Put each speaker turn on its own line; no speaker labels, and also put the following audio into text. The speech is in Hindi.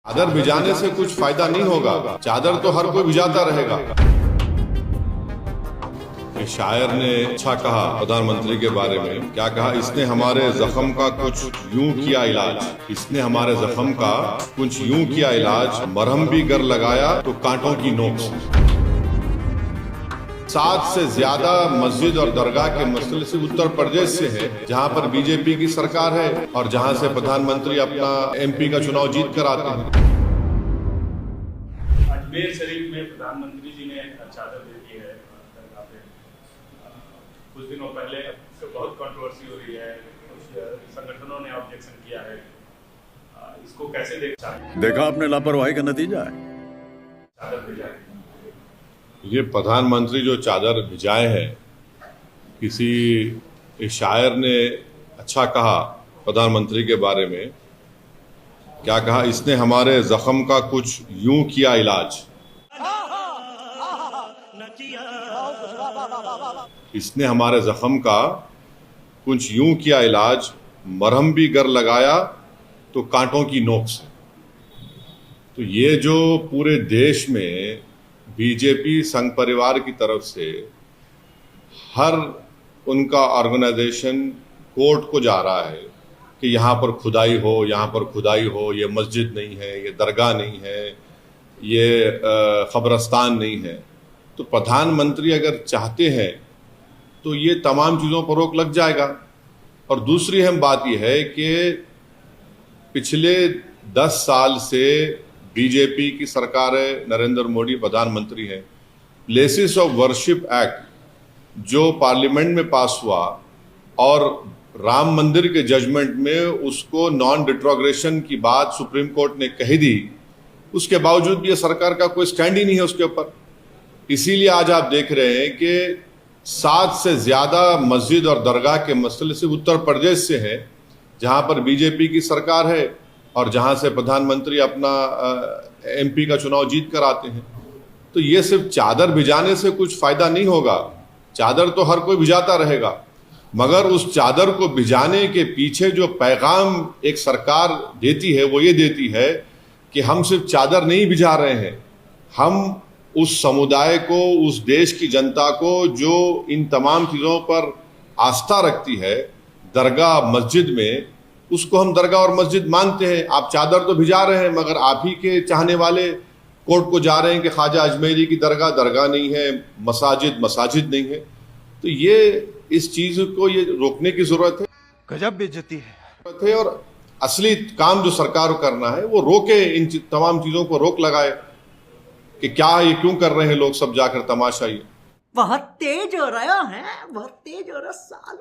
चादर भिजाने से कुछ फायदा नहीं होगा, चादर तो हर कोई भिजाता रहेगा। शायर ने अच्छा कहा प्रधानमंत्री के बारे में, क्या कहा? इसने हमारे जख्म का कुछ यूं किया इलाज, इसने हमारे जख्म का कुछ यूं किया इलाज, मरहम भी गर लगाया तो कांटों की नोक से। 7 से ज्यादा मस्जिद और दरगाह के मसले से उत्तर प्रदेश से है, जहां पर बीजेपी की सरकार है और जहां से प्रधानमंत्री अपना एमपी का चुनाव जीत कर आते हैं।
अजमेर शरीफ में प्रधानमंत्री जी ने चादर दे दी है दरगाह पे। कुछ दिनों पहले बहुत कंट्रोवर्सी हो रही है, कुछ संगठनों ने ऑब्जेक्शन किया है, इसको कैसे
देखा आपने लापरवाही का नतीजा है।
चादर भेजा है,
ये प्रधानमंत्री जो चादर भिजाए हैं, किसी शायर ने अच्छा कहा प्रधानमंत्री के बारे में, क्या कहा? इसने हमारे जख्म का कुछ यूं किया इलाज, इसने हमारे जख्म का कुछ यूं किया इलाज, मरहम भी गर लगाया तो कांटों की नोक से। तो ये जो पूरे देश में बीजेपी संघ परिवार की तरफ से हर उनका ऑर्गेनाइजेशन कोर्ट को जा रहा है कि यहाँ पर खुदाई हो, यहाँ पर खुदाई हो, ये मस्जिद नहीं है, ये दरगाह नहीं है, ये कब्रस्तान नहीं है। तो प्रधानमंत्री अगर चाहते हैं तो ये तमाम चीज़ों पर रोक लग जाएगा। और दूसरी अहम बात यह है कि पिछले 10 साल से बीजेपी की सरकार है, नरेंद्र मोदी प्रधानमंत्री है। प्लेसेस ऑफ वर्शिप एक्ट जो पार्लियामेंट में पास हुआ और राम मंदिर के जजमेंट में उसको नॉन रिट्रोग्रेशन की बात सुप्रीम कोर्ट ने कही दी, उसके बावजूद भी ये सरकार का कोई स्टैंड ही नहीं है उसके ऊपर। इसीलिए आज आप देख रहे हैं कि 7 से ज्यादा मस्जिद और दरगाह के मसले से उत्तर प्रदेश से है, जहां पर बीजेपी की सरकार है और जहां से प्रधानमंत्री अपना एमपी का चुनाव जीत कर आते हैं। तो ये सिर्फ चादर भिजाने से कुछ फायदा नहीं होगा, चादर तो हर कोई भिजाता रहेगा, मगर उस चादर को भिजाने के पीछे जो पैगाम एक सरकार देती है वो ये देती है कि हम सिर्फ चादर नहीं भिजा रहे हैं, हम उस समुदाय को, उस देश की जनता को जो इन तमाम चीज़ों पर आस्था रखती है, दरगाह मस्जिद में, उसको हम दरगाह और मस्जिद मानते हैं। आप चादर तो भिजा रहे हैं, मगर आप ही के चाहने वाले कोर्ट को जा रहे हैं कि ख्वाजा अजमेरी की दरगाह दरगाह नहीं है, मसाजिद मसाजिद नहीं है। तो ये इस चीज़ को ये रोकने की ज़रूरत है।
गजब बेइज्जती है।
और असली काम जो सरकार को करना है वो रोके, इन तमाम चीज़ों को रोक लगाए कि क्या ये क्यों कर रहे हैं लोग सब जाकर तमाशा। ये
बहुत तेज हो रहा है, बहुत तेज हो रहा साल।